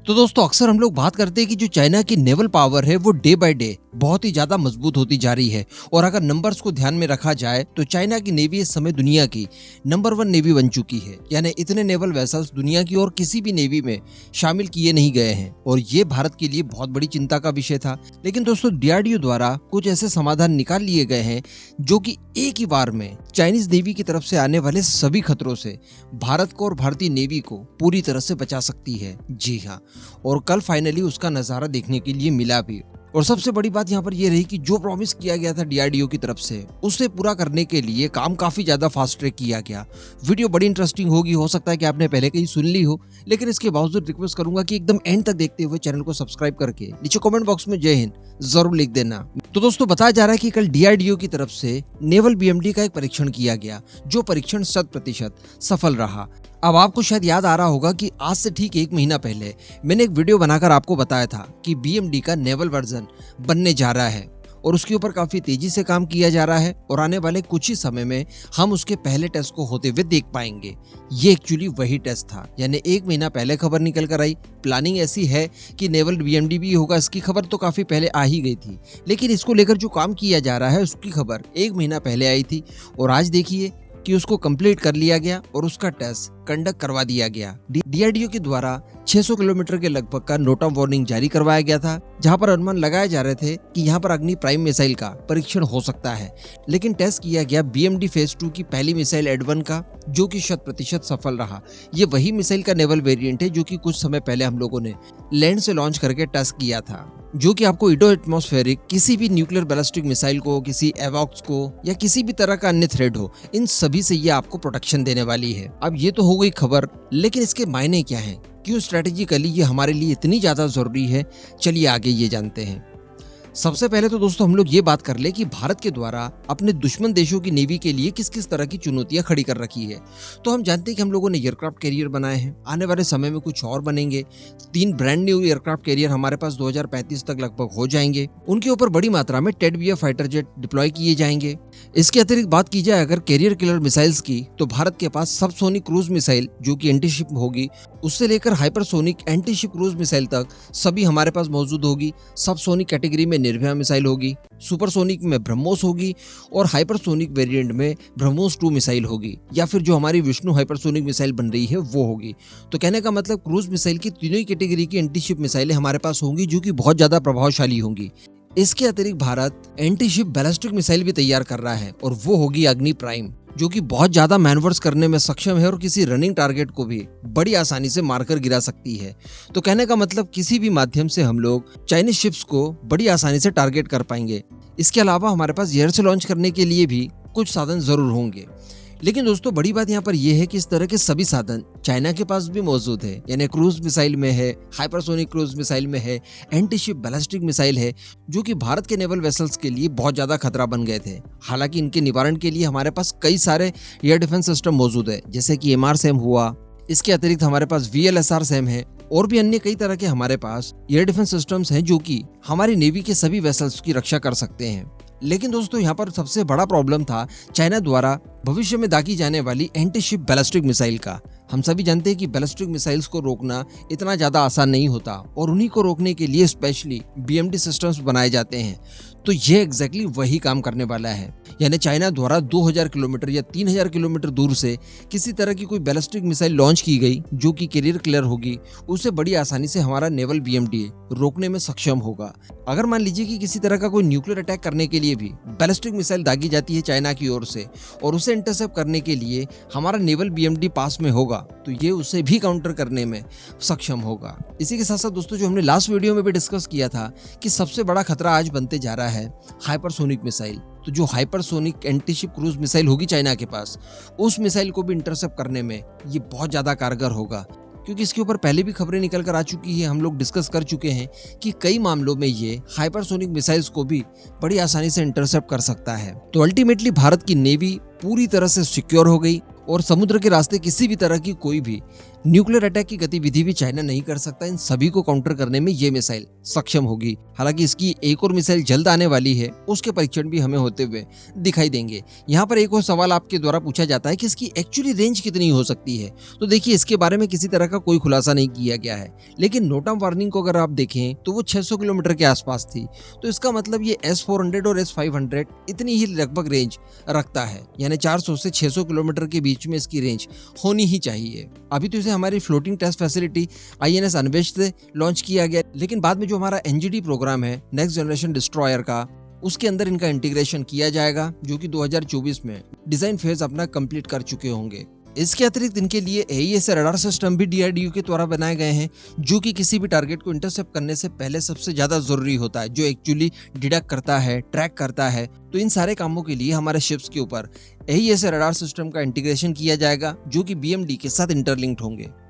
तो दोस्तों अक्सर हम लोग बात करते हैं कि जो चाइना की नेवल पावर है वो डे बाय डे बहुत ही ज्यादा मजबूत होती जा रही है। और अगर नंबर्स को ध्यान में रखा जाए तो चाइना की नेवी इस समय दुनिया की नंबर 1 नेवी बन चुकी है। यानी इतने नेवल वेसल्स दुनिया की और किसी भी नेवी में शामिल किए नहीं गए हैं और ये भारत के लिए बहुत बड़ी चिंता का विषय था। लेकिन दोस्तों डीआरडीओ द्वारा कुछ ऐसे समाधान निकाल लिए गए हैं जो कि एक ही बार में चाइनीज नेवी की तरफ से आने वाले सभी खतरों से भारत को और भारतीय नेवी को पूरी तरह से बचा सकती है। जी हाँ, और कल फाइनली उसका नजारा देखने के लिए मिला भी। और सबसे बड़ी बात यहाँ पर यह रही कि जो प्रॉमिस किया गया था डीआरडीओ की तरफ से उसे पूरा करने के लिए काम काफी ज्यादा फास्ट ट्रैक किया गया। वीडियो बड़ी इंटरेस्टिंग होगी, हो सकता है कि आपने पहले कहीं सुन ली हो, लेकिन इसके बावजूद रिक्वेस्ट करूंगा कि एकदम एंड तक देखते हुए चैनल को सब्सक्राइब करके नीचे कमेंट बॉक्स में जय हिंद जरूर लिख देना। तो दोस्तों बताया जा रहा है कि कल डीआरडीओ की तरफ से नेवल बीएमडी का एक परीक्षण किया गया, जो परीक्षण 100% सफल रहा। अब आपको शायद याद आ रहा होगा कि आज से ठीक 1 महीना पहले मैंने एक वीडियो बनाकर आपको बताया था कि बीएमडी का नेवल वर्जन बनने जा रहा है और उसके ऊपर काफी तेजी से काम किया जा रहा है और आने वाले कुछ ही समय में हम उसके पहले टेस्ट को होते हुए देख पाएंगे। ये एक्चुअली वही टेस्ट था, यानी 1 महीना पहले खबर निकल कर आई। प्लानिंग ऐसी है कि नेवल बीएमडी भी होगा, इसकी खबर तो काफी पहले आ ही गई थी, लेकिन इसको लेकर जो काम किया जा रहा है उसकी खबर 1 महीना पहले आई थी और आज देखिए कि उसको कंप्लीट कर लिया गया और उसका टेस्ट कंडक्ट करवा दिया गया। डीआरडीओ के द्वारा 600 किलोमीटर के लगभग का नोट ऑफ वार्निंग जारी करवाया गया था, जहां पर अनुमान लगाए जा रहे थे कि यहां पर अग्नि प्राइम मिसाइल का परीक्षण हो सकता है। लेकिन टेस्ट किया गया बीएमडी फेज 2 की पहली मिसाइल एड-1 का, जो कि 100% सफल रहा। ये वही मिसाइल का नेवल वेरिएंट है जो कि कुछ समय पहले हम लोगों ने लैंड से लॉन्च करके टेस्ट किया था, जो कि आपको इंडो एटमॉस्फेरिक किसी भी न्यूक्लियर बैलिस्टिक मिसाइल को, किसी एवॉक्स को या किसी भी तरह का अन्य थ्रेट हो, इन सभी से ये आपको प्रोटेक्शन देने वाली है। अब ये तो हो गई खबर, लेकिन इसके मायने क्या हैं? क्यों स्ट्रेटेजिकली ये हमारे लिए इतनी ज्यादा जरूरी है? चलिए आगे ये जानते हैं। सबसे पहले तो दोस्तों हम लोग ये बात कर ले कि भारत के द्वारा अपने दुश्मन देशों की नेवी के लिए किस किस तरह की चुनौतियां खड़ी कर रखी है। तो हम जानते हैं कि हम लोगों ने एयरक्राफ्ट कैरियर बनाए हैं, आने वाले समय में कुछ और बनेंगे। 3 ब्रांड न्यू एयरक्राफ्ट कैरियर हमारे पास 2035 तक लगभग हो जाएंगे। उनके ऊपर बड़ी मात्रा में टेडबीएफ फाइटर जेट डिप्लॉय किए जाएंगे। इसके अतिरिक्त बात की जाए अगर कैरियर किलर मिसाइल्स की, तो भारत के पास सबसोनिक क्रूज मिसाइल जो कि एंटी शिप होगी, उससे लेकर hypersonic anti ship cruise missile तक सभी हमारे पास मौजूद होगी। सबसोनिक कैटेगरी में निर्भया मिसाइल होगी, सुपरसोनिक में ब्रह्मोस होगी और हाइपरसोनिक वेरिएंट में ब्रह्मोस 2 मिसाइल होगी, या फिर जो हमारी विष्णु हाइपरसोनिक मिसाइल बन रही है वो होगी। तो कहने का मतलब क्रूज मिसाइल की तीनों ही कैटेगरी की एंटी शिप मिसाइलें हमारे पास होंगी, जो कि बहुत ज्यादा प्रभावशाली होंगी। इसके अतिरिक्त Bharat anti ship ballistic missile भी तैयार कर रहा है और वो होगी अग्नि प्राइम, जो कि बहुत ज्यादा मैनवर्स करने में सक्षम है और किसी रनिंग टारगेट को भी बड़ी आसानी से मारकर गिरा सकती है। तो कहने का मतलब किसी भी माध्यम से हम लोग चाइनीज शिप्स को बड़ी आसानी से टारगेट कर पाएंगे। इसके अलावा हमारे पास एयर से लॉन्च करने के लिए भी कुछ साधन जरूर होंगे। लेकिन दोस्तों बड़ी बात यहाँ पर यह है कि इस तरह के सभी साधन चाइना के पास भी मौजूद है, यानी क्रूज मिसाइल में है, हाइपरसोनिक क्रूज मिसाइल में है, एंटी शिप बैलिस्टिक मिसाइल है, जो कि भारत के नेवल वेसल्स के लिए बहुत ज्यादा खतरा बन गए थे। हालांकि इनके निवारण के लिए हमारे पास कई सारे एयर डिफेंस सिस्टम मौजूद है, जैसे कि MRSAM हुआ। इसके अतिरिक्त हमारे पास VLSR-SAM है और भी अन्य कई तरह के हमारे पास एयर डिफेंस सिस्टम्स हैं, जो कि हमारी नेवी के सभी वेसल्स की रक्षा कर सकते हैं। लेकिन दोस्तों यहाँ पर सबसे बड़ा प्रॉब्लम था चाइना द्वारा भविष्य में दागी जाने वाली एंटी शिप बैलिस्टिक मिसाइल का। हम सभी जानते हैं कि बैलिस्टिक मिसाइल्स को रोकना इतना ज्यादा आसान नहीं होता और उन्हीं को रोकने के लिए स्पेशली बीएमडी सिस्टम्स बनाए जाते हैं। तो ये एग्जैक्टली वही काम करने वाला है, यानी चाइना द्वारा 2000 किलोमीटर या 3000 किलोमीटर दूर से किसी तरह की कोई बैलिस्टिक मिसाइल लॉन्च की गई जो कि कैरियर किलर होगी, उसे बड़ी आसानी से हमारा नेवल बीएमडी रोकने में सक्षम होगा। अगर मान लीजिए कि किसी तरह का कोई न्यूक्लियर अटैक करने के लिए भी बैलिस्टिक मिसाइल दागी जाती है चाइना की ओर से और उसे इंटरसेप्ट करने के लिए हमारा नेवल बीएमडी पास में होगा, तो ये उसे भी काउंटर करने में सक्षम होगा। इसी के साथ साथ दोस्तों जो हमने लास्ट वीडियो में भी डिस्कस किया था कि सबसे बड़ा खतरा आज बनते जा रहा है हाइपरसोनिक मिसाइल। तो जो hypersonic anti ship cruise missile होगी चाइना के पास, उस मिसाइल को भी इंटरसेप्ट करने में ये बहुत ज्यादा कारगर होगा, क्योंकि इसके ऊपर पहले भी खबरें निकल कर आ चुकी है। हम लोग डिस्कस कर चुके हैं कि कई मामलों में ये हाइपरसोनिक मिसाइल्स को भी बड़ी आसानी से इंटरसेप्ट कर सकता है। तो अल्टीमेटली भारत की नेवी पूरी तरह से सिक्योर हो गई और समुद्र के रास्ते किसी भी तरह की कोई भी न्यूक्लियर अटैक की गतिविधि भी चाइना नहीं कर सकता। इन सभी को काउंटर करने में ये मिसाइल सक्षम होगी। हालांकि इसकी एक और मिसाइल जल्द आने वाली है, उसके परीक्षण भी हमें होते हुए दिखाई देंगे। यहाँ पर एक और सवाल आपके द्वारा पूछा जाता है कि इसकी एक्चुअली रेंज कितनी हो सकती है। तो देखिए, इसके बारे में किसी तरह का कोई खुलासा नहीं किया गया है, लेकिन नोट ऑफ वार्निंग को अगर आप देखें तो वो 600 किलोमीटर के आसपास थी। तो इसका मतलब ये S-400 और S-500 इतनी ही लगभग रेंज रखता है, यानी 400 से 600 किलोमीटर के बीच में इसकी रेंज होनी ही चाहिए। अभी तो इसे हमारी floating test facility INS Anvesh से लॉन्च किया गया, लेकिन बाद में जो हमारा NGD प्रोग्राम है, नेक्स्ट जनरेशन डिस्ट्रॉयर का, उसके अंदर इनका इंटीग्रेशन किया जाएगा, जो कि 2024 में डिजाइन फेज अपना कंप्लीट कर चुके होंगे। इसके अतिरिक्त इनके लिए AES रडार सिस्टम भी DRDO के द्वारा बनाए गए हैं, जो कि किसी भी टारगेट को इंटरसेप्ट करने से पहले सबसे ज्यादा जरूरी होता है, जो एक्चुअली डिटेक्ट करता है, ट्रैक करता है। तो इन सारे कामों के लिए हमारे शिप्स के ऊपर AES रडार सिस्टम का इंटीग्रेशन किया जाएगा, जो कि BMD के साथ इंटरलिंक्ड होंगे।